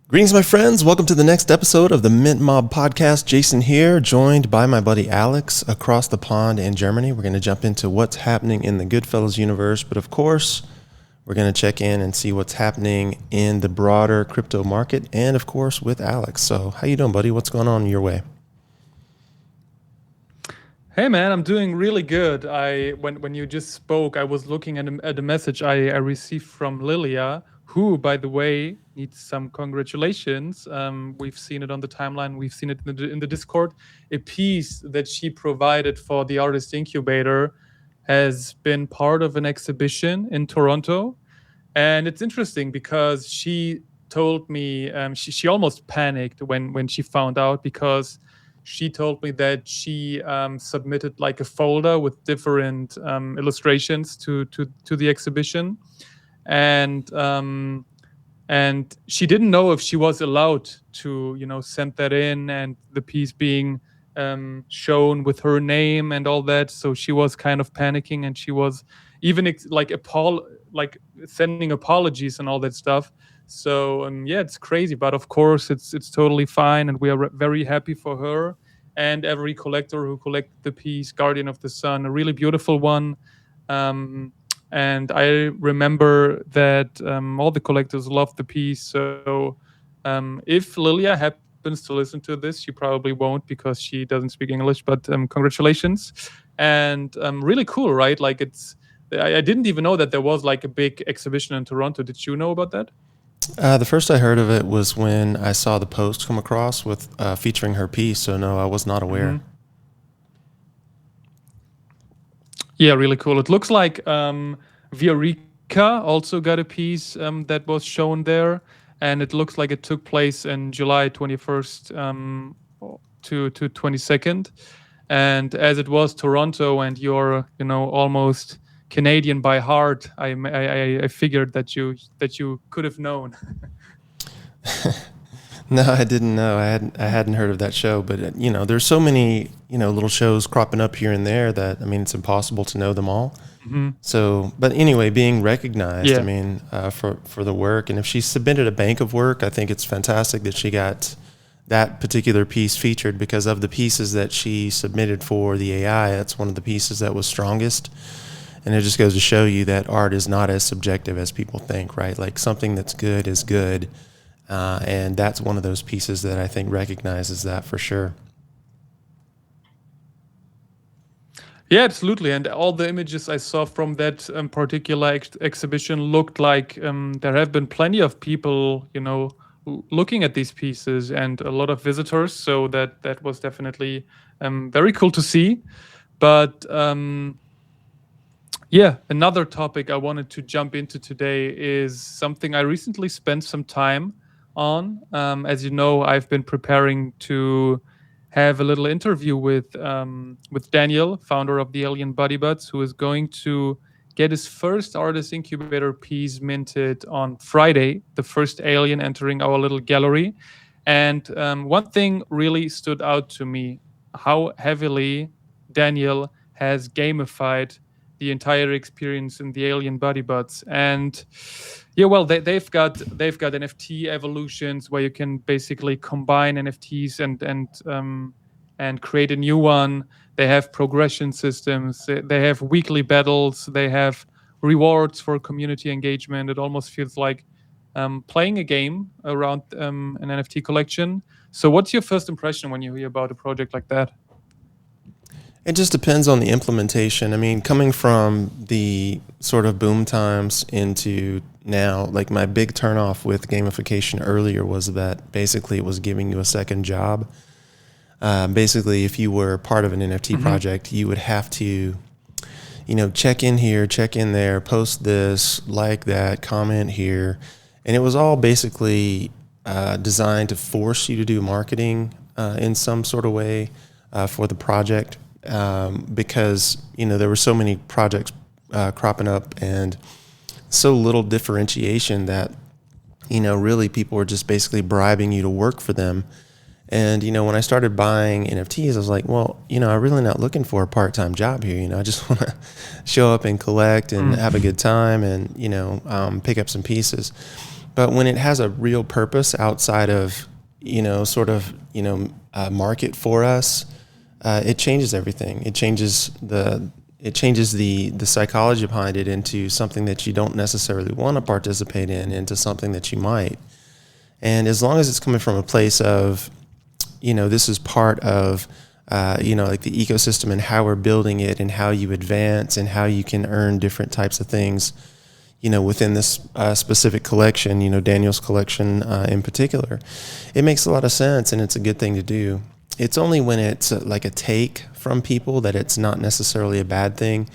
Greetings, my friends. Welcome to the next episode of the Mint Mob Podcast. Jason here, joined by my buddy Alex across the pond in Germany. We're going to jump into what's happening in the GoodFellas universe, but of course, we're going to check in and see what's happening in the broader crypto market and, of course, with Alex. So how you doing, buddy? What's going on your way? Hey man, I'm doing really good. When you just spoke, I was looking at a message I received from Lilia, who, by the way, needs some congratulations. We've seen it on the timeline. We've seen it in the Discord. A piece that she provided for the Artist Incubator has been part of an exhibition in Toronto, and it's interesting because she told me she almost panicked when she found out, because she told me that she submitted like a folder with different illustrations to the exhibition, and she didn't know if she was allowed to send that in, and the piece being shown with her name and all that. So she was kind of panicking, and she was even like sending apologies and all that stuff. So yeah, it's crazy, but of course it's totally fine, and we are very happy for her and every collector who collected the piece, Guardian of the Sun, a really beautiful one. And I remember that all the collectors loved the piece. So if Lilia happens to listen to this, she probably won't because she doesn't speak English. But congratulations, and really cool, right? Like I didn't even know that there was like a big exhibition in Toronto. Did you know about that? The first I heard of it was when I saw the post come across with featuring her piece. So no, I was not aware. Mm-hmm. Yeah, really cool. It looks like Viorica also got a piece that was shown there, and it looks like it took place in July 21st to 22nd. And as it was Toronto, and you're almost Canadian by heart, I figured that you could have known. No, I didn't know. I hadn't heard of that show, but there's so many little shows cropping up here and there that it's impossible to know them all. Mm-hmm. So, but anyway, being recognized, Yeah. For the work, and if she submitted a bank of work, I think it's fantastic that she got that particular piece featured, because of the pieces that she submitted for the AI, that's one of the pieces that was strongest. And it just goes to show you that art is not as subjective as people think, right? Like something that's good is good. And that's one of those pieces that I think recognizes that for sure. Yeah, absolutely. And all the images I saw from that particular exhibition looked like there have been plenty of people, looking at these pieces, and a lot of visitors. So that was definitely very cool to see. But yeah, another topic I wanted to jump into today is something I recently spent some time on. As you know, I've been preparing to have a little interview with Daniel, founder of the Alien Body Buds, who is going to get his first Artist Incubator piece minted on Friday, the first alien entering our little gallery. And one thing really stood out to me, how heavily Daniel has gamified the entire experience in the Alien Body Buds. And yeah, well, they've got NFT evolutions where you can basically combine NFTs and create a new one. They have progression systems. They have weekly battles. They have rewards for community engagement. It almost feels like playing a game around an NFT collection. So what's your first impression when you hear about a project like that? It just depends on the implementation. Coming from the sort of boom times into now, like my big turnoff with gamification earlier was that basically it was giving you a second job. Basically, if you were part of an NFT Mm-hmm. project, you would have to, check in here, check in there, post this, like that, comment here. And it was all basically designed to force you to do marketing in some sort of way for the project. Because there were so many projects cropping up and so little differentiation that really people were just basically bribing you to work for them. And when I started buying NFTs, I was like, well, I'm really not looking for a part-time job here. I just want to show up and collect and have a good time and pick up some pieces. But when it has a real purpose outside of, market for us, it changes everything. It changes the psychology behind it into something that you don't necessarily want to participate in, into something that you might. And as long as it's coming from a place of, this is part of, like the ecosystem and how we're building it and how you advance and how you can earn different types of things, within this specific collection, Daniel's collection in particular, it makes a lot of sense and it's a good thing to do. It's only when it's like a take from people that it's not necessarily a bad thing.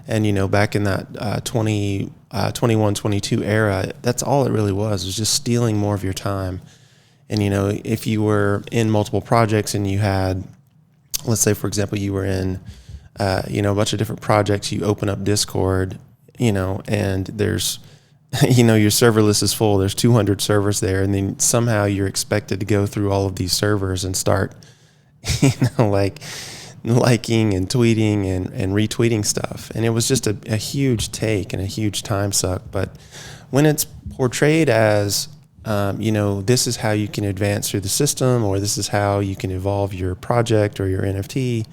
And, back in that 21, 22 era, that's all it really was just stealing more of your time. And, if you were in multiple projects and you had, let's say, for example, you were in, a bunch of different projects, you open up Discord, and there's, your server list is full. There's 200 servers there. And then somehow you're expected to go through all of these servers and start, like liking and tweeting and retweeting stuff. And it was just a huge take and a huge time suck. But when it's portrayed as, this is how you can advance through the system, or this is how you can evolve your project or your NFT,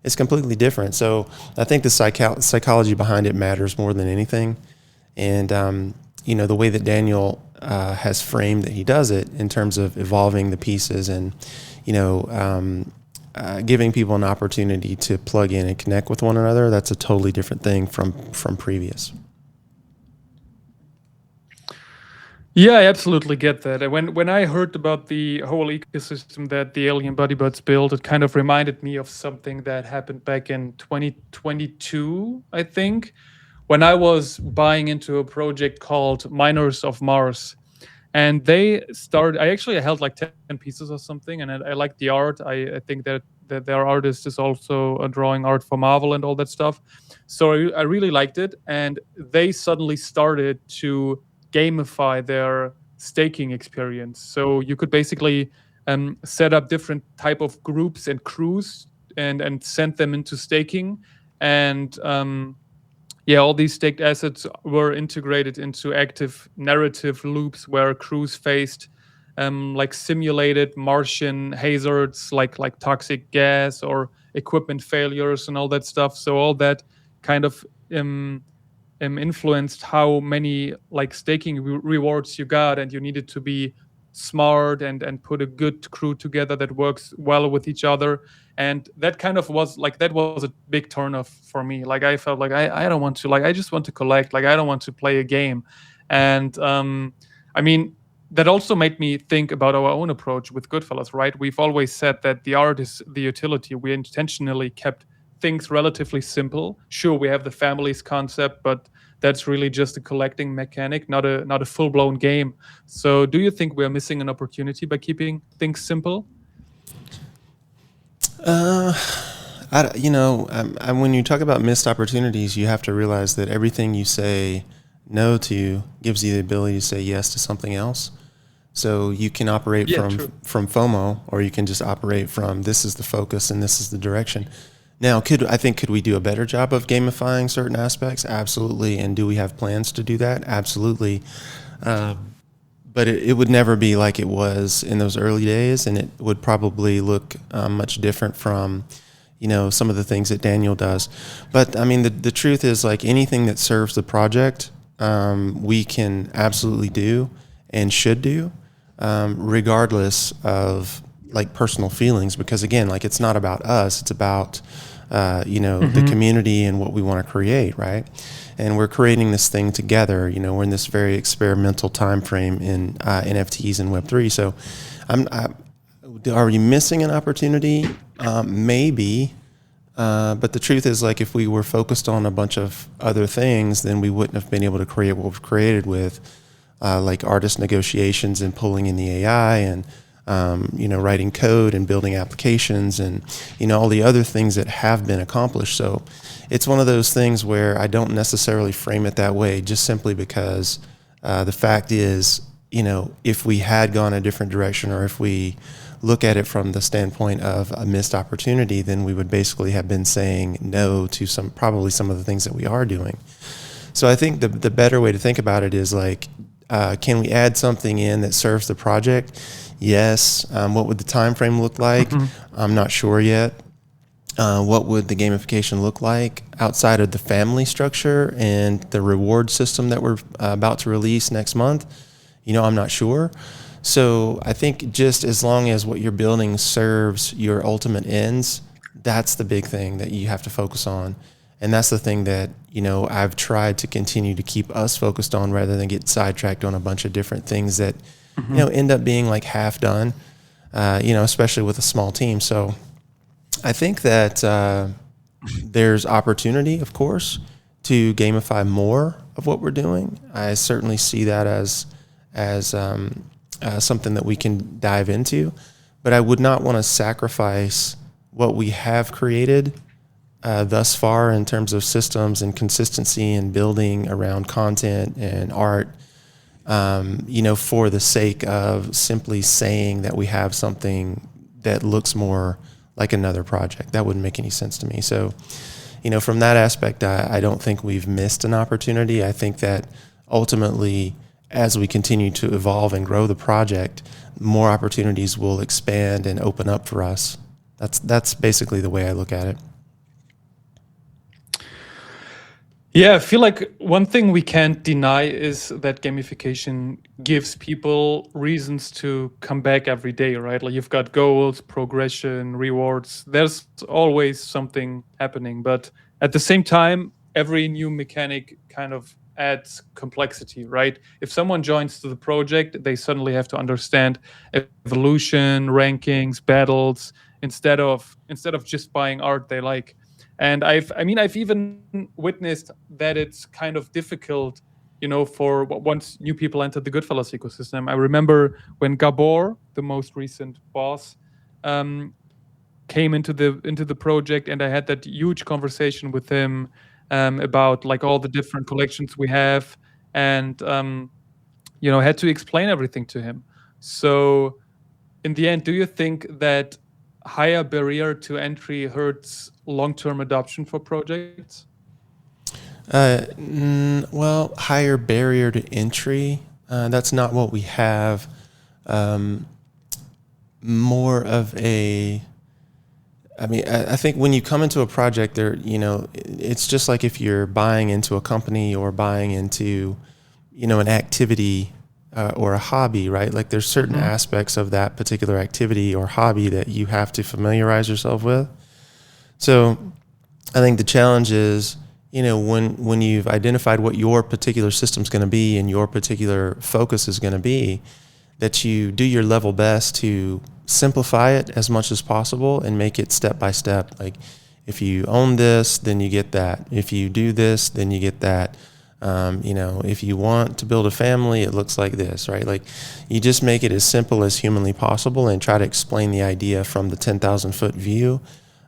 it's completely different. So I think the psychology behind it matters more than anything. And, the way that Daniel has framed that he does it in terms of evolving the pieces and, giving people an opportunity to plug in and connect with one another, that's a totally different thing from previous. Yeah, I absolutely get that. When I heard about the whole ecosystem that the Alien Bodybuds built, it kind of reminded me of something that happened back in 2022, I think, when I was buying into a project called Miners of Mars. And I held like 10 pieces or something, and I liked the art. I think that their artist is also drawing art for Marvel and all that stuff. So I really liked it. And they suddenly started to gamify their staking experience. So you could basically set up different type of groups and crews and send them into staking. And all these staked assets were integrated into active narrative loops where crews faced like simulated Martian hazards, like toxic gas or equipment failures and all that stuff. So all that kind of influenced how many like staking rewards you got, and you needed to be smart and put a good crew together that works well with each other. And that kind of was like, that was a big turn off for me. Like I felt like I don't want to, like I just want to collect, like I don't want to play a game. And I mean, that also made me think about our own approach with GoodFellas, right? We've always said that the art is the utility. We intentionally kept things relatively simple. Sure, we have the families concept, but that's really just a collecting mechanic, not a full-blown game. So do you think we're missing an opportunity by keeping things simple? When you talk about missed opportunities, you have to realize that everything you say no to gives you the ability to say yes to something else. So you can operate from FOMO, or you can just operate from this is the focus and this is the direction. Now, could we do a better job of gamifying certain aspects? Absolutely. And do we have plans to do that? Absolutely. But it would never be like it was in those early days, and it would probably look much different from, some of the things that Daniel does. But I mean, the truth is, like anything that serves the project, we can absolutely do and should do, regardless of like personal feelings, because again, like it's not about us, it's about the community and what we want to create, right? And we're creating this thing together. We're in this very experimental time frame in NFTs and Web3. So, are we missing an opportunity? Maybe, but the truth is, like, if we were focused on a bunch of other things, then we wouldn't have been able to create what we've created with, like artist negotiations and pulling in the AI and writing code and building applications and, all the other things that have been accomplished. So it's one of those things where I don't necessarily frame it that way, just simply because the fact is, if we had gone a different direction, or if we look at it from the standpoint of a missed opportunity, then we would basically have been saying no to probably some of the things that we are doing. So I think the better way to think about it is like, Can we add something in that serves the project? Yes. What would the time frame look like? I'm not sure yet. What would the gamification look like outside of the family structure and the reward system that we're about to release next month? I'm not sure. So I think just as long as what you're building serves your ultimate ends, that's the big thing that you have to focus on. And that's the thing that, I've tried to continue to keep us focused on rather than get sidetracked on a bunch of different things that, end up being like half done, especially with a small team. So I think that there's opportunity, of course, to gamify more of what we're doing. I certainly see that as something that we can dive into, but I would not want to sacrifice what we have created thus far in terms of systems and consistency and building around content and art, for the sake of simply saying that we have something that looks more like another project. That wouldn't make any sense to me. So, from that aspect, I don't think we've missed an opportunity. I think that ultimately, as we continue to evolve and grow the project, more opportunities will expand and open up for us. That's basically the way I look at it. Yeah, I feel like one thing we can't deny is that gamification gives people reasons to come back every day, right? Like you've got goals, progression, rewards. There's always something happening. But at the same time, every new mechanic kind of adds complexity, right? If someone joins to the project, they suddenly have to understand evolution, rankings, battles, instead of just buying art they like. And I've even witnessed that it's kind of difficult, for once new people enter the Goodfellas ecosystem. I remember when Gabor, the most recent boss, came into the project, and I had that huge conversation with him about like all the different collections we have, and had to explain everything to him. So in the end, do you think that higher barrier to entry hurts long-term adoption for projects? Well, higher barrier to entry. That's not what we have. More of a. I think when you come into a project, it's just like if you're buying into a company or buying into, an activity or a hobby, right? Like there's certain aspects of that particular activity or hobby that you have to familiarize yourself with. So I think the challenge is, when you've identified what your particular system's going to be and your particular focus is going to be, that you do your level best to simplify it as much as possible and make it step by step. Like if you own this, then you get that. If you do this, then you get that. If you want to build a family, it looks like this, right? Like you just make it as simple as humanly possible and try to explain the idea from the 10,000 foot view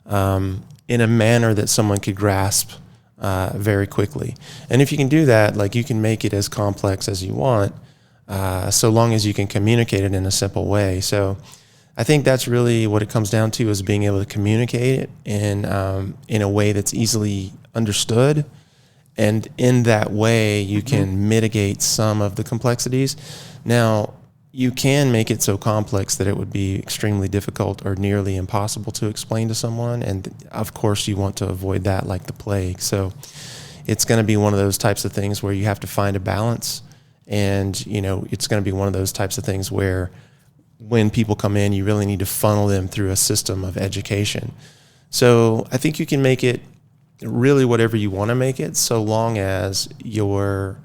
in a manner that someone could grasp very quickly. And if you can do that, like you can make it as complex as you want, so long as you can communicate it in a simple way. So I think that's really what it comes down to, is being able to communicate it in a way that's easily understood. And in that way, you can mitigate some of the complexities. Now, you can make it so complex that it would be extremely difficult or nearly impossible to explain to someone. And of course, you want to avoid that like the plague. So it's going to be one of those types of things where you have to find a balance. And, it's going to be one of those types of things where when people come in, you really need to funnel them through a system of education. So I think you can make it really whatever you want to make it, so long as your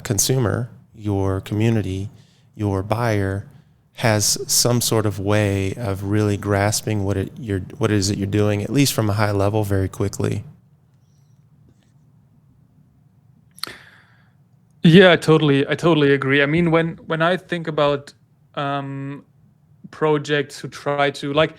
consumer, your community, your buyer has some sort of way of really grasping what it is that you're doing, at least from a high level, very quickly. Yeah, I totally agree. I mean, when I think about projects who try to like,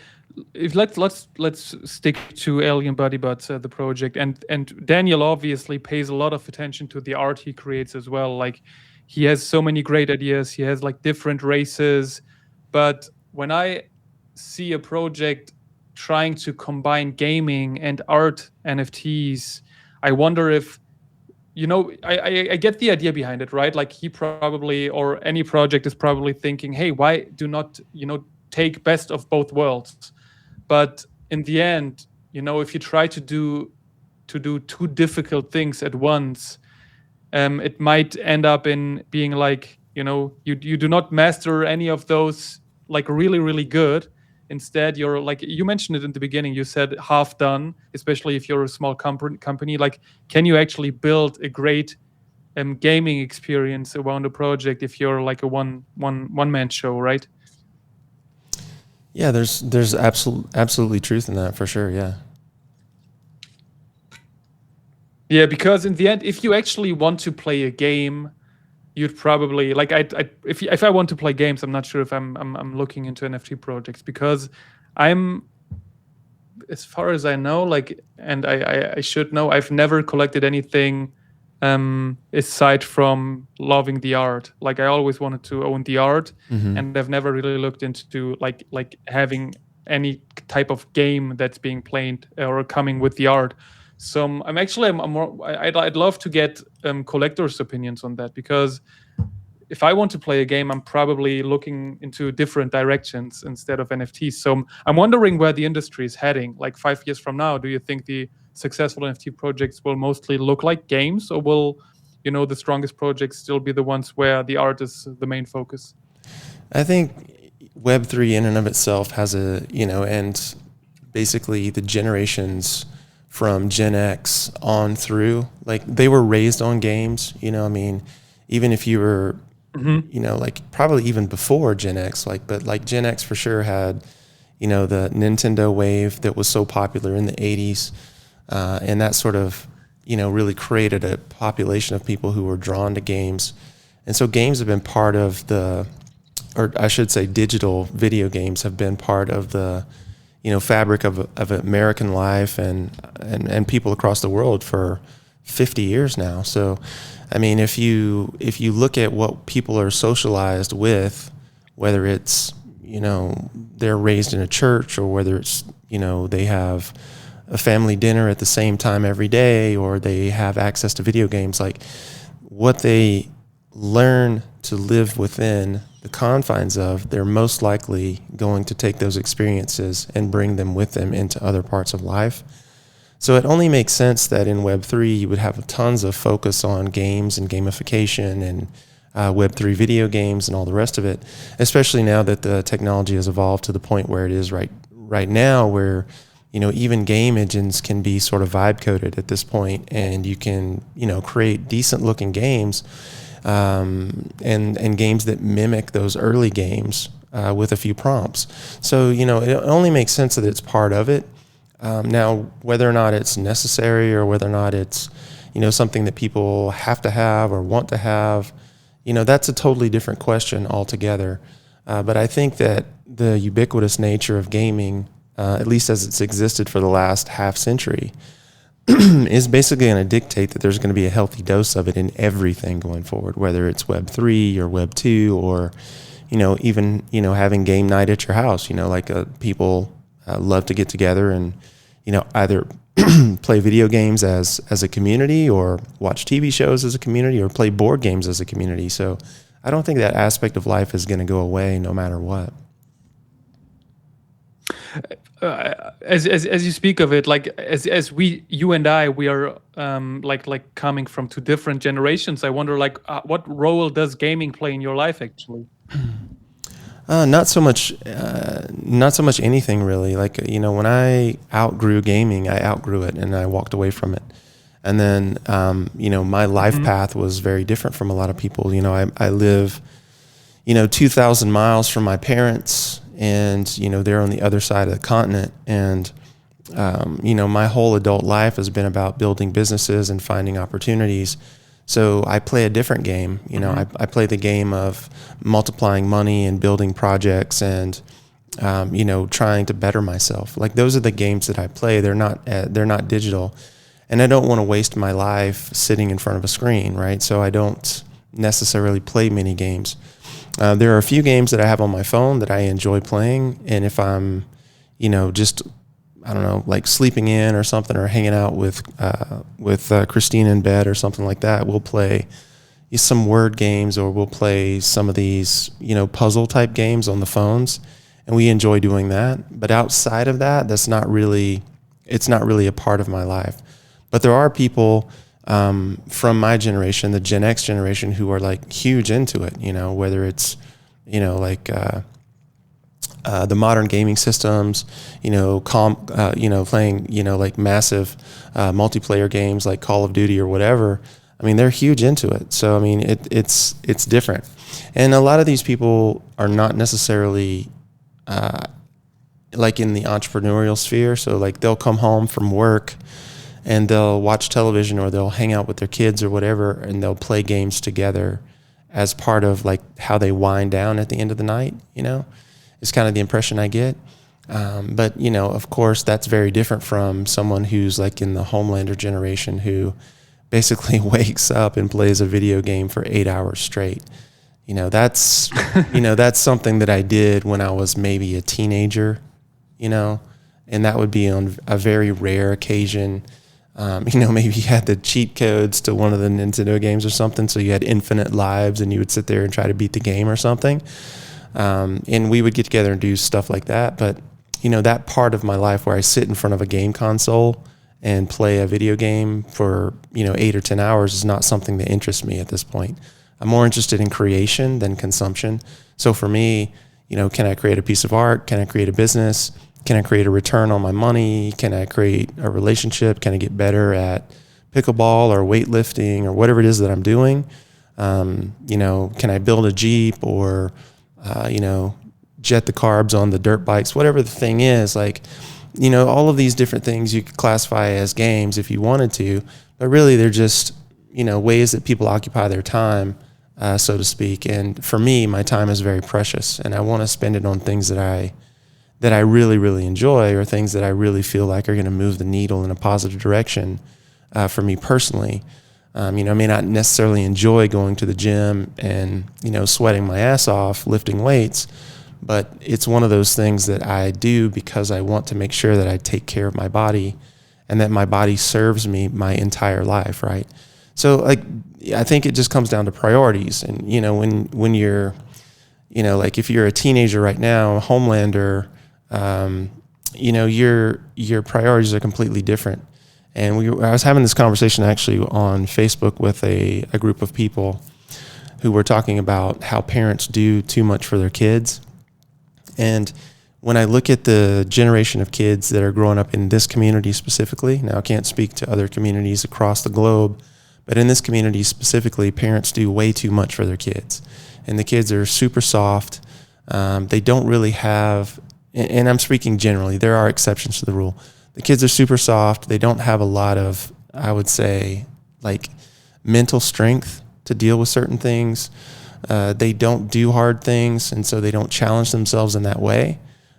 if let's stick to Alien Body Bots, the project, and Daniel obviously pays a lot of attention to the art he creates as well. Like he has so many great ideas. He has like different races, but when I see a project trying to combine gaming and art NFTs, I wonder if I get the idea behind it, right? Like he probably, or any project is probably thinking, hey, why do not, take best of both worlds? But in the end, if you try to do two difficult things at once, it might end up in being like, you do not master any of those like really, really good. Instead, you're like, you mentioned it in the beginning, you said half done, especially if you're a small company. Like, can you actually build a great gaming experience around a project if you're like a one man show, right? Yeah, there's absolutely truth in that for sure. Yeah. Yeah, because in the end, if you actually want to play a game, you'd probably like if I want to play games, I'm not sure if I'm looking into NFT projects, because I'm, as far as I know, like, and I should know, I've never collected anything aside from loving the art. Like, I always wanted to own the art, and I've never really looked into like having any type of game that's being played or coming with the art. So I'd love to get collectors' opinions on that, because if I want to play a game, I'm probably looking into different directions instead of NFTs. So I'm wondering where the industry is heading. Like 5 years from now, do you think the successful NFT projects will mostly look like games, or will, the strongest projects still be the ones where the art is the main focus? I think Web3 in and of itself has and basically the generations from Gen X on through, like, they were raised on games, I mean, even if you were, like probably even before Gen X, but Gen X for sure had, the Nintendo wave that was so popular in the 80s. And that sort of, really created a population of people who were drawn to games. And so games have been part of or I should say digital video games have been part of the, fabric of American life and people across the world for 50 years now. So, I mean, if you look at what people are socialized with, whether it's, they're raised in a church, or whether it's, they have a family dinner at the same time every day, or they have access to video games, like, what they learn to live within the confines of, they're most likely going to take those experiences and bring them with them into other parts of life. So it only makes sense that in Web3 you would have tons of focus on games and gamification and Web3 video games and all the rest of it, especially now that the technology has evolved to the point where it is right now, where even game engines can be sort of vibe coded at this point, and you can create decent looking games and games that mimic those early games with a few prompts. So it only makes sense that it's part of it. Now, whether or not it's necessary, or whether or not it's, something that people have to have or want to have, that's a totally different question altogether. But I think that the ubiquitous nature of gaming, at least as it's existed for the last half century, is basically going to dictate that there's going to be a healthy dose of it in everything going forward, whether it's Web3 or Web2, or, even, having game night at your house, people love to get together and, either play video games as a community, or watch TV shows as a community, or play board games as a community. So I don't think that aspect of life is going to go away no matter what. As you speak of it, like as you and I, we are like coming from two different generations. I wonder, like, what role does gaming play in your life, actually? Not so much anything really. Like, when I outgrew gaming, I outgrew it and I walked away from it. And then, my life path was very different from a lot of people. I live, 2,000 miles from my parents, and, they're on the other side of the continent. And, my whole adult life has been about building businesses and finding opportunities. So I play a different game. I play the game of multiplying money and building projects and, trying to better myself. Like, those are the games that I play. They're not digital, and I don't want to waste my life sitting in front of a screen, right? So I don't necessarily play many games. There are a few games that I have on my phone that I enjoy playing, and if I'm, I don't know, like sleeping in or something, or hanging out with Christine in bed or something like that, we'll play some word games, or we'll play some of these, puzzle type games on the phones, and we enjoy doing that. But outside of that, it's not really a part of my life. But there are people from my generation, the Gen X generation, who are like huge into it, whether it's, like the modern gaming systems, playing, like massive multiplayer games like Call of Duty or whatever. I mean, they're huge into it. So, I mean, it's different. And a lot of these people are not necessarily like in the entrepreneurial sphere. So like they'll come home from work and they'll watch television, or they'll hang out with their kids or whatever, and they'll play games together as part of like how they wind down at the end of the night, is kind of the impression I get. But, of course, that's very different from someone who's like in the Homelander generation, who basically wakes up and plays a video game for 8 hours straight. That's, that's something that I did when I was maybe a teenager, and that would be on a very rare occasion. Maybe you had the cheat codes to one of the Nintendo games or something, so you had infinite lives and you would sit there and try to beat the game or something. And we would get together and do stuff like that. But, that part of my life where I sit in front of a game console and play a video game for, 8 or 10 hours is not something that interests me at this point. I'm more interested in creation than consumption. So for me, can I create a piece of art? Can I create a business? Can I create a return on my money? Can I create a relationship? Can I get better at pickleball or weightlifting or whatever it is that I'm doing? Can I build a Jeep or, jet the carbs on the dirt bikes, whatever the thing is, like, all of these different things you could classify as games if you wanted to, but really they're just, ways that people occupy their time, so to speak. And for me, my time is very precious, and I want to spend it on things that I really, really enjoy, or things that I really feel like are going to move the needle in a positive direction for me personally. I may not necessarily enjoy going to the gym and, sweating my ass off, lifting weights, but it's one of those things that I do because I want to make sure that I take care of my body and that my body serves me my entire life, right? So, like, I think it just comes down to priorities. And, when you're, like if you're a teenager right now, Homelander, your priorities are completely different. And I was having this conversation actually on Facebook with a group of people who were talking about how parents do too much for their kids. And when I look at the generation of kids that are growing up in this community specifically, now I can't speak to other communities across the globe, but in this community specifically, parents do way too much for their kids. And the kids are super soft. They don't really have, and I'm speaking generally, there are exceptions to the rule. The kids are super soft. They don't have a lot of, I would say, like mental strength to deal with certain things. They don't do hard things, and so they don't challenge themselves in that way,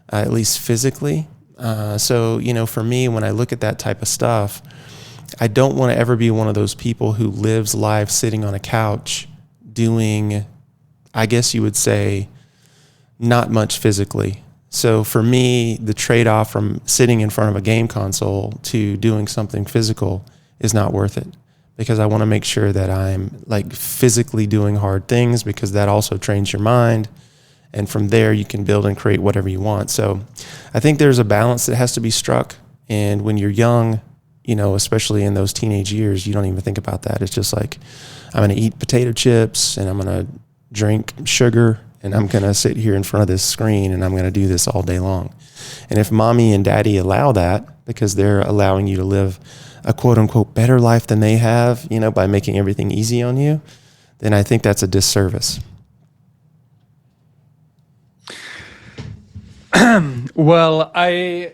at least physically. So, for me, when I look at that type of stuff, I don't want to ever be one of those people who lives life sitting on a couch doing, I guess you would say, not much physically. So for me, the trade-off from sitting in front of a game console to doing something physical is not worth it, because I want to make sure that I'm like physically doing hard things, because that also trains your mind. And from there, you can build and create whatever you want. So I think there's a balance that has to be struck. And when you're young, especially in those teenage years, you don't even think about that. It's just like, I'm going to eat potato chips and I'm going to drink sugar and I'm going to sit here in front of this screen and I'm going to do this all day long. And if mommy and daddy allow that, because they're allowing you to live a quote unquote better life than they have, by making everything easy on you, then I think that's a disservice. Well, I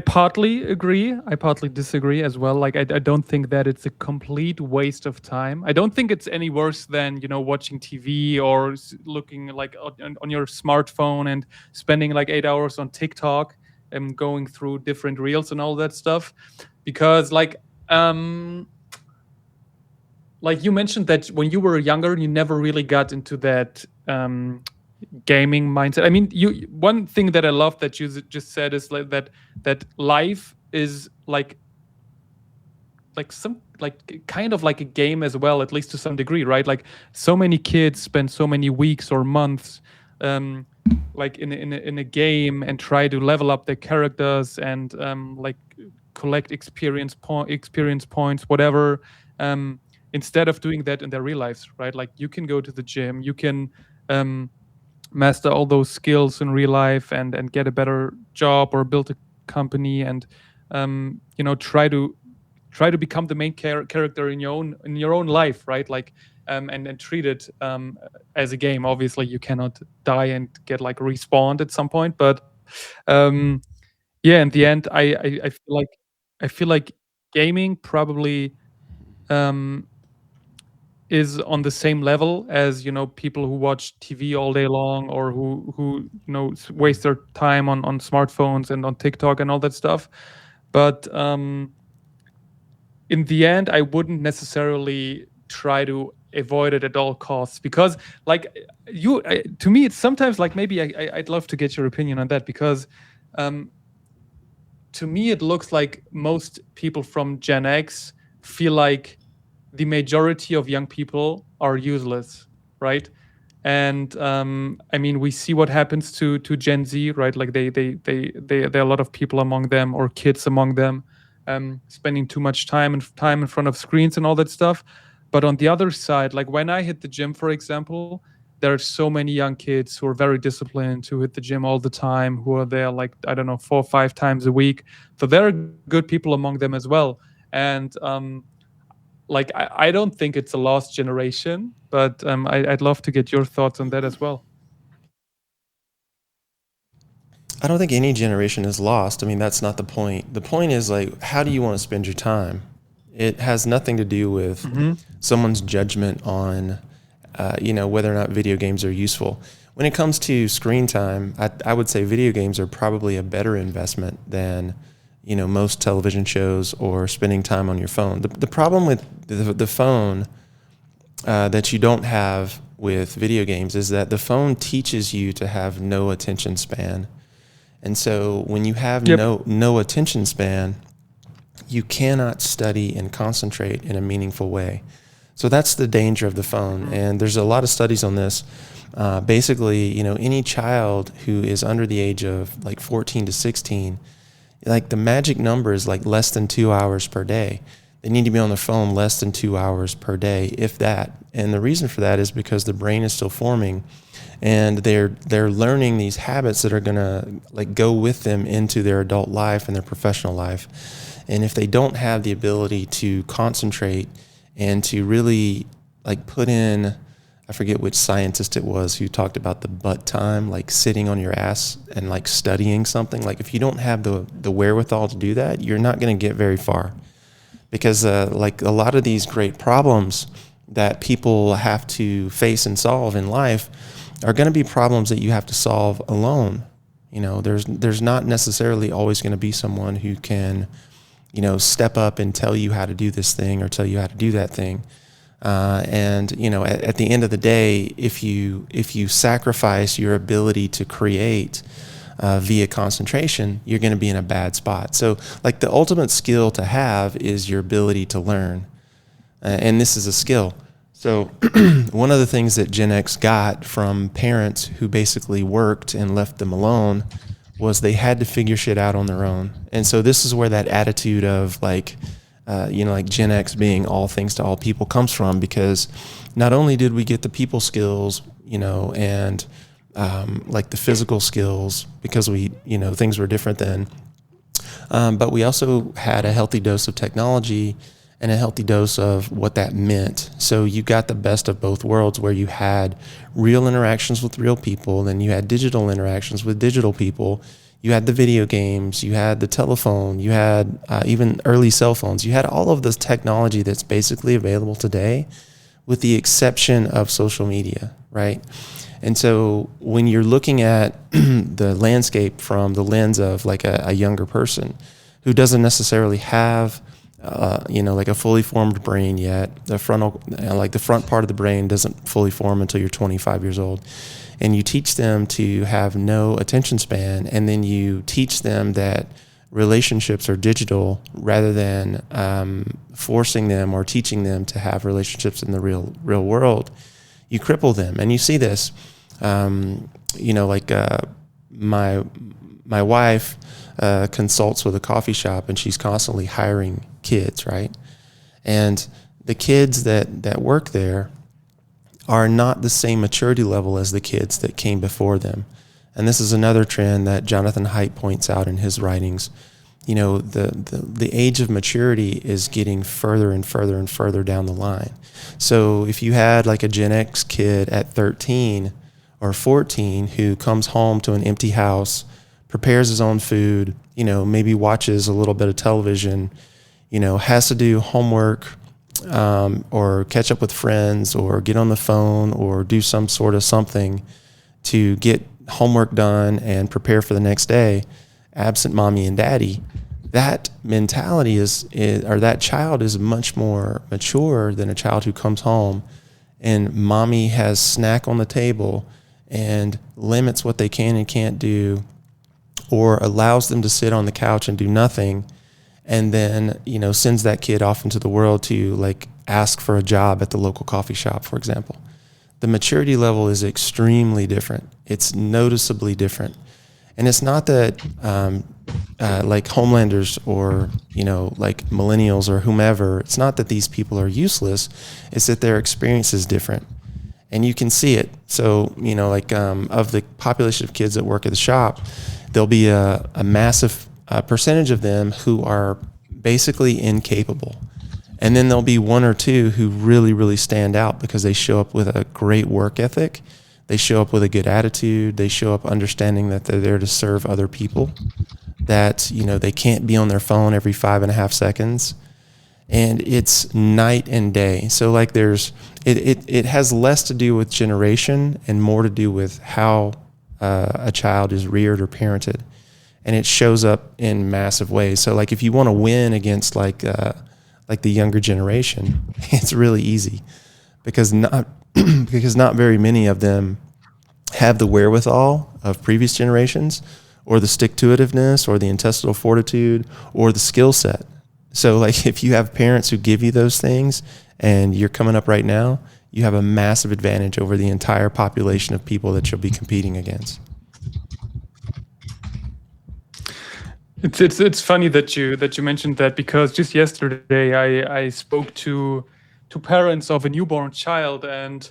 partly agree. I partly disagree as well. Like, I don't think that it's a complete waste of time. I don't think it's any worse than, watching TV or looking like on your smartphone and spending like 8 hours on TikTok and going through different reels and all that stuff. Because like you mentioned that when you were younger, you never really got into that gaming mindset. I mean, one thing that I love that you just said is like that life is like some like kind of like a game as well, at least to some degree, right? Like so many kids spend so many weeks or months um like in a game and try to level up their characters and like collect experience points, whatever, instead of doing that in their real lives, right? Like you can go to the gym, you can um master all those skills in real life and get a better job or build a company and try to become the main character in your own life, right? Like and treat it as a game. Obviously you cannot die and get like respawned at some point, but yeah, in the end I feel like gaming probably um is on the same level as people who watch TV all day long or who waste their time on smartphones and on TikTok and all that stuff. But in the end, I wouldn't necessarily try to avoid it at all costs because, like, to me, it's sometimes like maybe I'd love to get your opinion on that because, um, to me, it looks like most people from Gen X feel like the majority of young people are useless, right? And I mean, we see what happens to Gen Z, right? Like there are a lot of people among them or kids among them spending too much time in front of screens and all that stuff. But on the other side, like when I hit the gym, for example, there are so many young kids who are very disciplined, who hit the gym all the time, who are there like I don't know 4 or 5 times a week. So there are good people among them as well. And like I don't think it's a lost generation, but I'd love to get your thoughts on that as well. I don't think any generation is lost. I mean, that's not the point. The point is like, how do you want to spend your time? It has nothing to do with someone's judgment on, whether or not video games are useful. When it comes to screen time, I would say video games are probably a better investment than, most television shows or spending time on your phone. The problem with the phone that you don't have with video games is that the phone teaches you to have no attention span. And so when you have Yep. no attention span, you cannot study and concentrate in a meaningful way. So that's the danger of the phone. And there's a lot of studies on this. Basically, any child who is under the age of like 14 to 16, like the magic number is like less than 2 hours per day. They need to be on their phone less than 2 hours per day, if that. And the reason for that is because the brain is still forming and they're learning these habits that are going to like go with them into their adult life and their professional life. And if they don't have the ability to concentrate and to really like put in, I forget which scientist it was who talked about the butt time, like sitting on your ass and like studying something. Like if you don't have the wherewithal to do that, you're not going to get very far. Because like a lot of these great problems that people have to face and solve in life are going to be problems that you have to solve alone. There's not necessarily always going to be someone who can, step up and tell you how to do this thing or tell you how to do that thing. And at the end of the day, if you sacrifice your ability to create via concentration, you're going to be in a bad spot. So like the ultimate skill to have is your ability to learn. And this is a skill. So one of the things that Gen X got from parents who basically worked and left them alone was they had to figure shit out on their own. And so this is where that attitude of like Gen X being all things to all people comes from, because not only did we get the people skills, and like the physical skills because we, things were different then, but we also had a healthy dose of technology and a healthy dose of what that meant. So you got the best of both worlds, where you had real interactions with real people, then you had digital interactions with digital people. You had the video games, you had the telephone, you had even early cell phones. You had all of this technology that's basically available today, with the exception of social media, right? And so when you're looking at the landscape from the lens of like a younger person who doesn't necessarily have like a fully formed brain yet. The front part of the brain doesn't fully form until you're 25 years old. And you teach them to have no attention span, and then you teach them that relationships are digital rather than forcing them or teaching them to have relationships in the real world. You cripple them, and you see this. My wife consults with a coffee shop, and she's constantly hiring kids, right? And the kids that work there are not the same maturity level as the kids that came before them. And this is another trend that Jonathan Haidt points out in his writings. The age of maturity is getting further and further and further down the line. So if you had like a Gen X kid at 13 or 14 who comes home to an empty house, prepares his own food, maybe watches a little bit of television, has to do homework, or catch up with friends, or get on the phone, or do some sort of something to get homework done and prepare for the next day, absent mommy and daddy, that mentality or that child is much more mature than a child who comes home and mommy has snack on the table and limits what they can and can't do, or allows them to sit on the couch and do nothing, and then, sends that kid off into the world to like ask for a job at the local coffee shop, for example. The maturity level is extremely different. It's noticeably different. And it's not that like Homelanders or, like millennials or whomever, it's not that these people are useless. It's that their experience is different. And you can see it. So, of the population of kids that work at the shop, there'll be a massive percentage of them who are basically incapable. And then there'll be one or two who really, really stand out because they show up with a great work ethic. They show up with a good attitude. They show up understanding that they're there to serve other people, that, they can't be on their phone every 5.5 seconds. And it's night and day. So like it has less to do with generation and more to do with how a child is reared or parented. And it shows up in massive ways. So like if you want to win against like the younger generation, it's really easy because not very many of them have the wherewithal of previous generations, or the stick-to-itiveness, or the intestinal fortitude, or the skill set. So like if you have parents who give you those things and you're coming up right now, you have a massive advantage over the entire population of people that you'll be competing against. It's funny that you mentioned that, because just yesterday I spoke to parents of a newborn child, and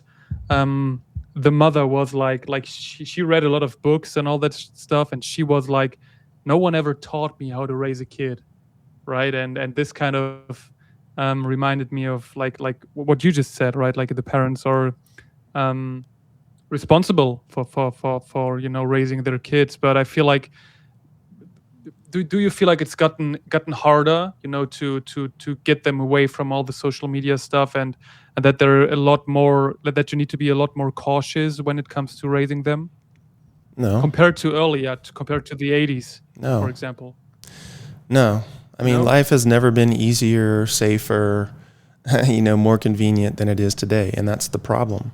the mother was like she read a lot of books and all that stuff, and she was like, no one ever taught me how to raise a kid, right? And this kind of reminded me of like what you just said, right? Like the parents are responsible for raising their kids, but I feel like, do you feel like it's gotten harder, to get them away from all the social media stuff, and that they're a lot more, that you need to be a lot more cautious when it comes to raising them? No. Compared to earlier, compared to the 80s, No. for example. No. I mean, life has never been easier, safer, more convenient than it is today. And that's the problem.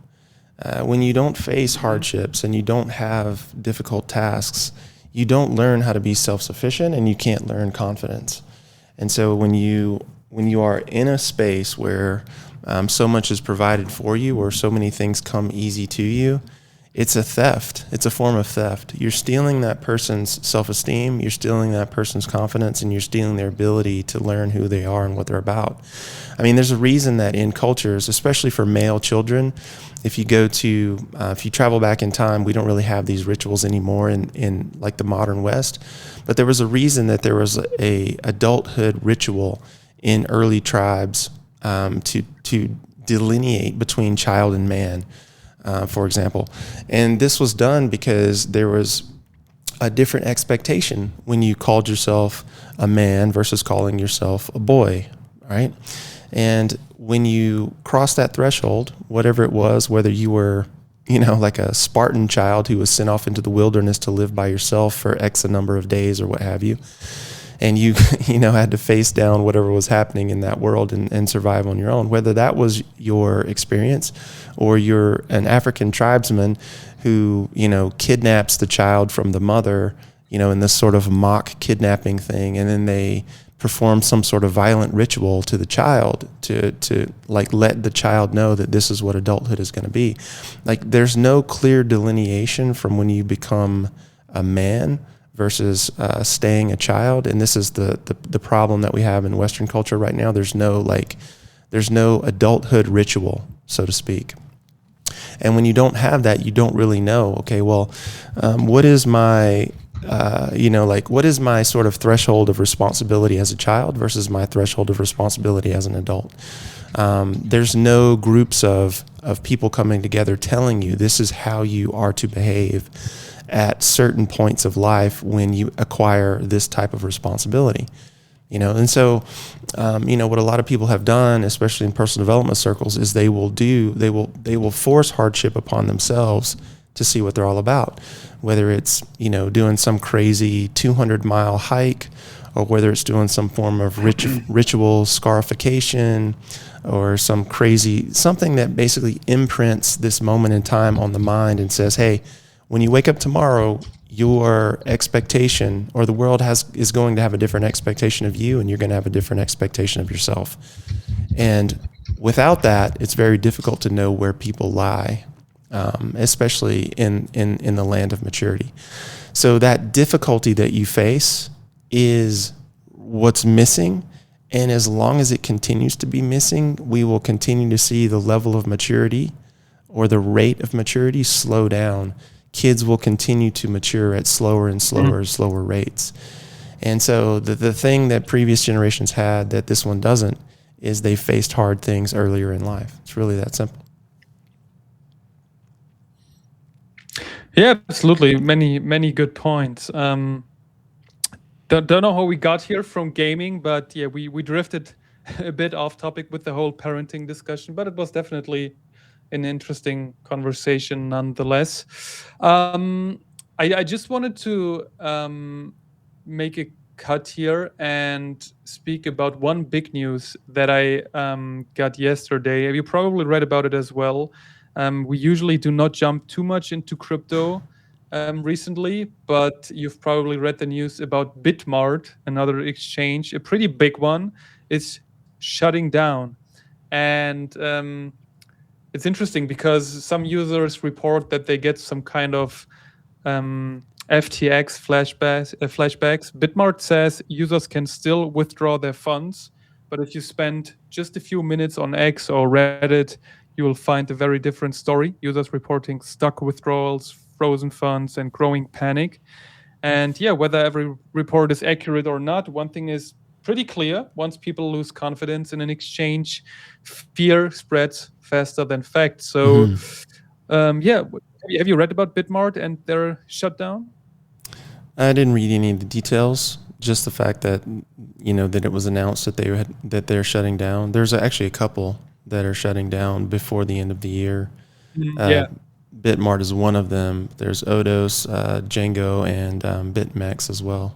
When you don't face hardships and you don't have difficult tasks, you don't learn how to be self-sufficient, and you can't learn confidence. And so when you are in a space where so much is provided for you, or so many things come easy to you, it's a theft. It's a form of theft. You're stealing that person's self-esteem, you're stealing that person's confidence, and you're stealing their ability to learn who they are and what they're about. I mean, there's a reason that in cultures, especially for male children, if you travel back in time, we don't really have these rituals anymore in like the modern West, but there was a reason that there was a adulthood ritual in early tribes to delineate between child and man, for example. And this was done because there was a different expectation when you called yourself a man versus calling yourself a boy, right? And when you cross that threshold, whatever it was, whether you were, like a Spartan child who was sent off into the wilderness to live by yourself for X a number of days or what have you, and you had to face down whatever was happening in that world and survive on your own. Whether that was your experience, or you're an African tribesman who kidnaps the child from the mother, in this sort of mock kidnapping thing, and then they perform some sort of violent ritual to the child to like let the child know that this is what adulthood is going to be. Like, there's no clear delineation from when you become a man versus staying a child. And this is the problem that we have in Western culture right now. There's no adulthood ritual, so to speak. And when you don't have that, you don't really know, okay, well, what is my what is my sort of threshold of responsibility as a child versus my threshold of responsibility as an adult? There's no groups of people coming together telling you this is how you are to behave at certain points of life when you acquire this type of responsibility. And so, what a lot of people have done, especially in personal development circles, is they will force hardship upon themselves to see what they're all about. Whether it's, doing some crazy 200-mile hike, or whether it's doing some form of ritual scarification, or something that basically imprints this moment in time on the mind and says, hey, when you wake up tomorrow, your expectation, or the world is going to have a different expectation of you, and you're going to have a different expectation of yourself. And without that, it's very difficult to know where people lie, especially in the land of maturity. So that difficulty that you face is what's missing. And as long as it continues to be missing, we will continue to see the level of maturity, or the rate of maturity, slow down. Kids will continue to mature at slower and slower rates. And so the thing that previous generations had that this one doesn't is they faced hard things earlier in life. It's really that simple. Yeah, absolutely. Many good points. Don't know how we got here from gaming, but yeah, we drifted a bit off topic with the whole parenting discussion, but it was definitely an interesting conversation nonetheless. I just wanted to make a cut here and speak about one big news that I got yesterday. You probably read about it as well. We usually do not jump too much into crypto recently, but you've probably read the news about Bitmart, another exchange, a pretty big one, is shutting down. And it's interesting because some users report that they get some kind of FTX flashbacks. Bitmart says users can still withdraw their funds, but if you spend just a few minutes on X or Reddit, you will find a very different story. Users reporting stuck withdrawals, frozen funds, and growing panic. And yeah, whether every report is accurate or not, one thing is pretty clear. Once people lose confidence in an exchange, fear spreads faster than fact. So, yeah, have you read about Bitmart and their shutdown? I didn't read any of the details. Just the fact that that it was announced that they're shutting down. There's actually a couple that are shutting down before the end of the year. Yeah. Bitmart is one of them. There's Odos, Django, and BitMEX as well,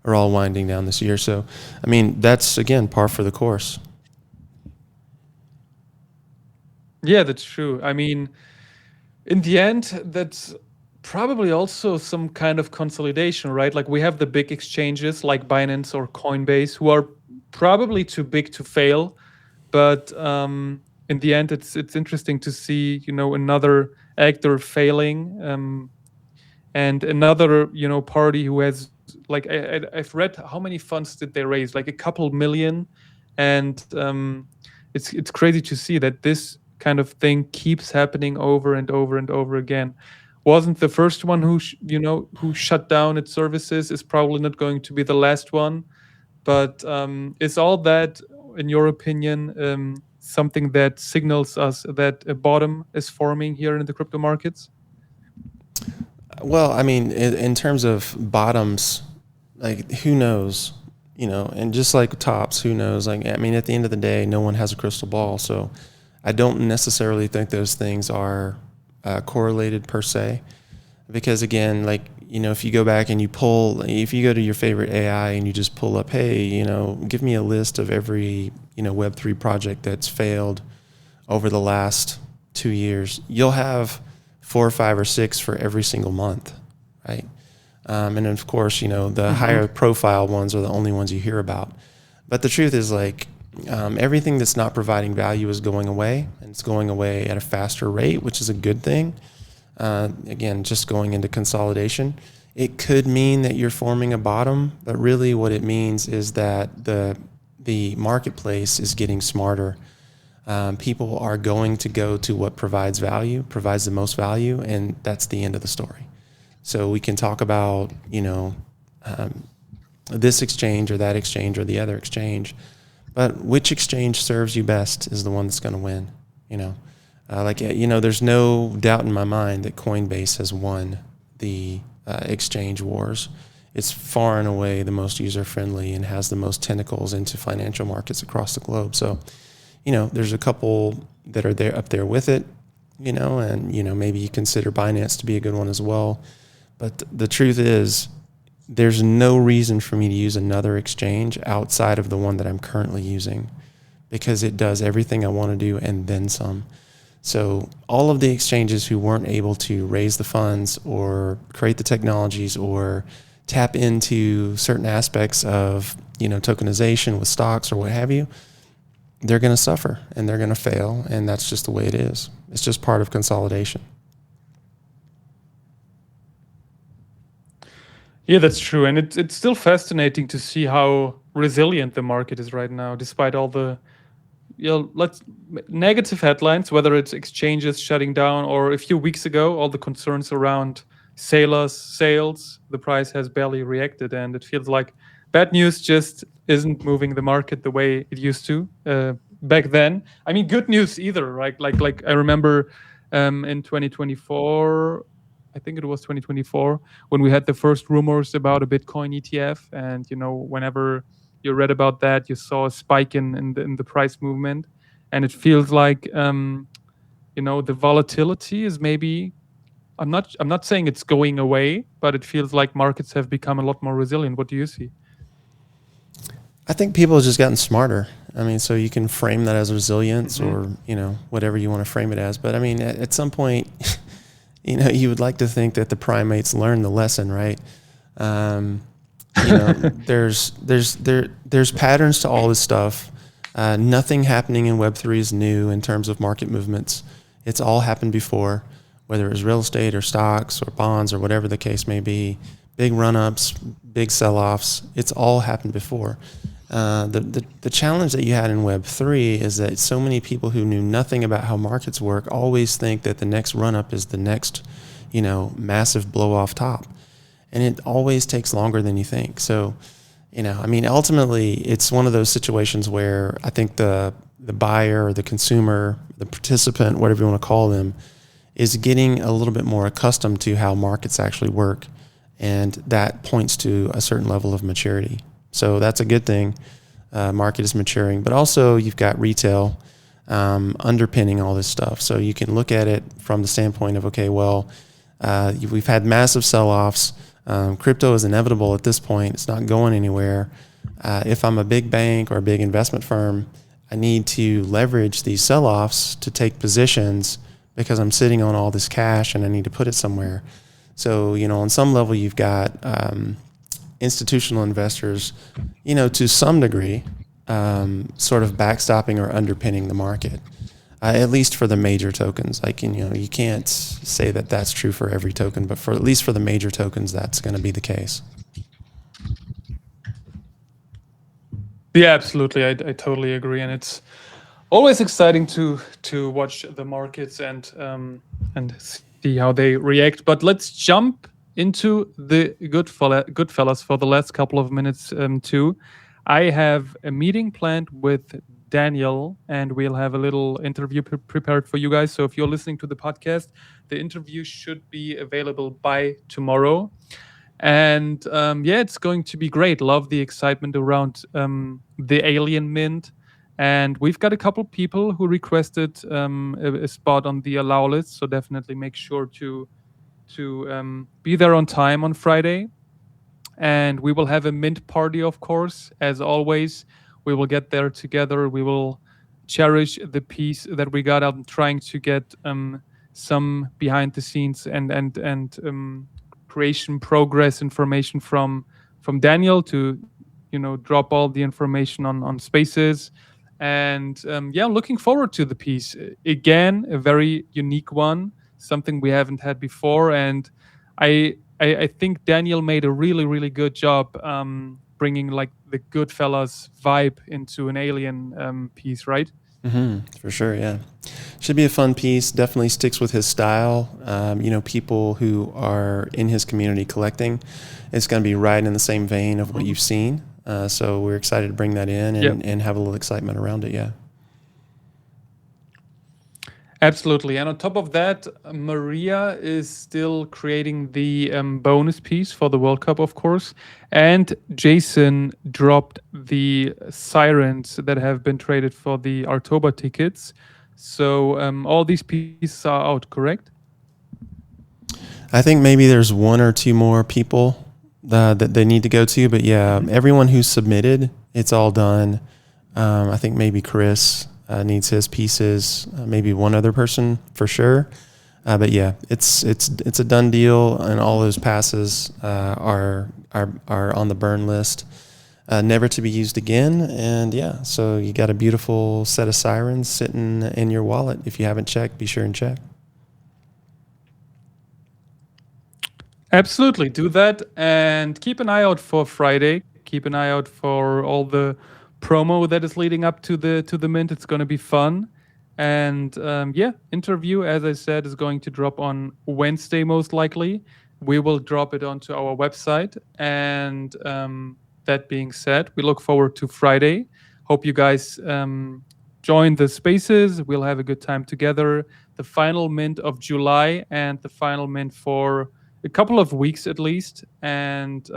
are all winding down this year. So, I mean, that's, again, par for the course. Yeah, that's true. I mean, in the end, that's probably also some kind of consolidation, right? Like, we have the big exchanges like Binance or Coinbase, who are probably too big to fail. But in the end, it's interesting to see, another actor failing, and another, party who has, like, I've read how many funds did they raise, like a couple million, and it's crazy to see that this kind of thing keeps happening over and over and over again. Wasn't the first one who shut down its services, is probably not going to be the last one. But is all that, in your opinion, something that signals us that a bottom is forming here in the crypto markets? Well, I mean, in terms of bottoms, like, who knows? And just like tops, who knows? Like, I mean, at the end of the day, no one has a crystal ball. So I don't necessarily think those things are correlated per se. Because, again, like, if you go back and if you go to your favorite AI and you just pull up, hey, give me a list of every, Web3 project that's failed over the last 2 years, you'll have 4 or 5 or 6 for every single month, right? And of course, the higher profile ones are the only ones you hear about. But the truth is, like, everything that's not providing value is going away, and it's going away at a faster rate, which is a good thing. Again, just going into consolidation. It could mean that you're forming a bottom, but really what it means is that the marketplace is getting smarter. People are going to go to what provides the most value, and that's the end of the story. So we can talk about, this exchange or that exchange or the other exchange, but which exchange serves you best is the one that's going to win. There's no doubt in my mind that Coinbase has won the exchange wars. It's far and away the most user-friendly and has the most tentacles into financial markets across the globe. So, there's a couple that are there up there with it, and, maybe you consider Binance to be a good one as well. But the truth is, there's no reason for me to use another exchange outside of the one that I'm currently using, because it does everything I want to do and then some. So all of the exchanges who weren't able to raise the funds or create the technologies or tap into certain aspects of, tokenization with stocks or what have you, they're going to suffer and they're going to fail. And that's just the way it is. It's just part of consolidation. Yeah, that's true. And it's still fascinating to see how resilient the market is right now, despite all the negative headlines, whether it's exchanges shutting down or a few weeks ago, all the concerns around sales, the price has barely reacted. And it feels like bad news just isn't moving the market the way it used to back then. I mean, good news either, right? Like I remember in 2024, I think it was 2024, when we had the first rumors about a Bitcoin ETF. And, whenever you read about that, you saw a spike in the price movement. And it feels like, the volatility is maybe, I'm not saying it's going away, but it feels like markets have become a lot more resilient. What do you see? I think people have just gotten smarter. I mean, so you can frame that as resilience or, whatever you want to frame it as. But I mean, at some point, you would like to think that the primates learned the lesson, right? There's patterns to all this stuff. Nothing happening in Web3 is new in terms of market movements. It's all happened before, whether it was real estate or stocks or bonds or whatever the case may be. Big run-ups, big sell-offs. It's all happened before. The challenge that you had in Web3 is that so many people who knew nothing about how markets work always think that the next run-up is the next, massive blow-off top. And it always takes longer than you think. So, ultimately, it's one of those situations where I think the buyer or the consumer, the participant, whatever you want to call them, is getting a little bit more accustomed to how markets actually work. And that points to a certain level of maturity. So that's a good thing. Market is maturing, but also you've got retail underpinning all this stuff. So you can look at it from the standpoint of, okay, well, we've had massive sell-offs. Crypto is inevitable at this point. It's not going anywhere. If I'm a big bank or a big investment firm, I need to leverage these sell-offs to take positions because I'm sitting on all this cash and I need to put it somewhere. So, on some level, you've got institutional investors, to some degree, sort of backstopping or underpinning the market, at least for the major tokens. Like, you can't say that that's true for every token, but at least for the major tokens, that's going to be the case. Yeah, absolutely. I totally agree. And it's always exciting to watch the markets and see how they react. But let's jump into the GoodFellas for the last couple of minutes too. I have a meeting planned with Daniel, and we'll have a little interview prepared for you guys. So if you're listening to the podcast, the interview should be available by tomorrow. And it's going to be great. Love the excitement around the Alien Mint. And we've got a couple people who requested a spot on the allow list. So definitely make sure to to be there on time on Friday. And we will have a mint party, of course, as always. We will get there together. We will cherish the piece that we got. I'm trying to get some behind the scenes and creation progress information from Daniel to drop all the information on spaces. And yeah, looking forward to the piece. Again, a very unique one, something we haven't had before. And I think Daniel made a really, really good job bringing like the GoodFellas vibe into an alien piece, right? For sure, yeah. Should be a fun piece. Definitely sticks with his style. People who are in his community collecting, it's going to be right in the same vein of what you've seen. So we're excited to bring that in and have a little excitement around it, yeah. Absolutely. And on top of that, Maria is still creating the bonus piece for the World Cup, of course. And Jason dropped the sirens that have been traded for the Artoba tickets. So all these pieces are out, correct? I think maybe there's one or two more people that they need to go to. But yeah, everyone who submitted, it's all done. I think maybe Chris needs his pieces, maybe one other person for sure. But yeah, it's a done deal, and all those passes are on the burn list, never to be used again. And yeah, so you got a beautiful set of sirens sitting in your wallet. If you haven't checked, be sure and check. Absolutely, do that, and keep an eye out for Friday. Keep an eye out for all the promo that is leading up to the mint. It's going to be fun. And yeah, interview, as I said, is going to drop on Wednesday most likely. We will drop it onto our website. And that being said, we look forward to Friday. Hope you guys join the spaces. We'll have a good time together. The final mint of July and the final mint for a couple of weeks at least. And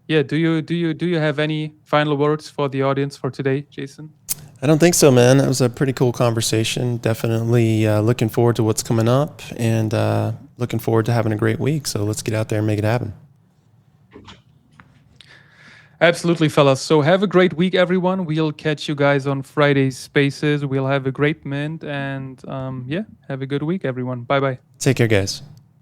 yeah, do you have any final words for the audience for today, Jason? I don't think so, man. That was a pretty cool conversation. Definitely looking forward to what's coming up, and looking forward to having a great week. So let's get out there and make it happen. Absolutely, fellas. So have a great week, everyone. We'll catch you guys on Friday's spaces. We'll have a great mint, and yeah, have a good week, everyone. Bye-bye. Take care, guys.